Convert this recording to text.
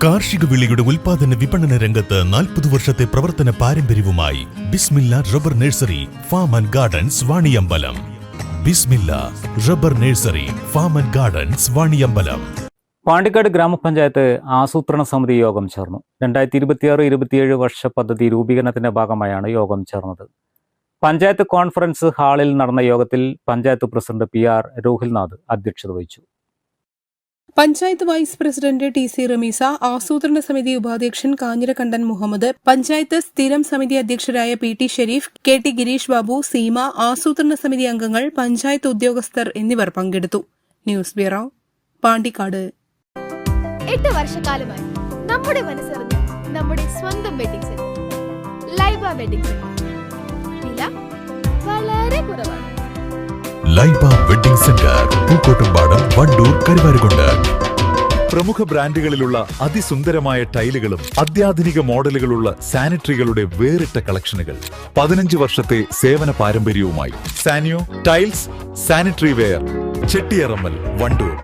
കാർഷിക വിളിയുടെ ഉൽപാദന വിപണന രംഗത്ത് 40 വർഷത്തെ പ്രവർത്തന പാരമ്പര്യവുമായി Bismillah rubber nursery farm and gardens Vaniyambalam. Bismillah rubber nursery farm and gardens Vaniyambalam. Pandikkad ഗ്രാമപഞ്ചായത്ത് ആസൂത്രണ സമിതി യോഗം ചേർന്നു. 2026-27 വർഷ പദ്ധതി രൂപീകരണത്തിന്റെ ഭാഗമായാണ് യോഗം ചേർന്നത്. പഞ്ചായത്ത് കോൺഫറൻസ് ഹാളിൽ നടന്ന യോഗത്തിൽ പഞ്ചായത്ത് പ്രസിഡന്റ് PR രോഹിൽനാഥ് അധ്യക്ഷത വഹിച്ചു. Panchayat vice president TC Rameesa, ആസൂത്രണ സമിതി ഉപാധ്യക്ഷൻ കാഞ്ഞിരക്കണ്ടൻ മുഹമ്മദ്, പഞ്ചായത്ത് സ്ഥിരം സമിതി അധ്യക്ഷരായ PT ഷെരീഫ്, KT ഗിരീഷ് ബാബു, സീമ, ആസൂത്രണ സമിതി അംഗങ്ങൾ, പഞ്ചായത്ത് ഉദ്യോഗസ്ഥർ എന്നിവർ പങ്കെടുത്തു. News bureau, Pandikkad. 8 വർഷക്കാലമായി നമ്മുടെ മനസ്സറിഞ്ഞ നമ്മുടെ സ്വന്തം wedding centre Laiba wedding centre. വില വളരെ കുറവാണ്. Laiba wedding centre, Pookkottumpadam, Wandoor, Karuvarakundu. പ്രമുഖ ബ്രാൻഡുകളിലുള്ള അതിസുന്ദരമായ ടൈലുകളും അത്യാധുനിക മോഡലുകളുള്ള സാനിറ്ററികളുടെ വേറിട്ട കളക്ഷനുകൾ. 15 വർഷത്തെ സേവന പാരമ്പര്യവുമായി Sanio tiles, sanitary ware, Chettiyarammal, Wandoor.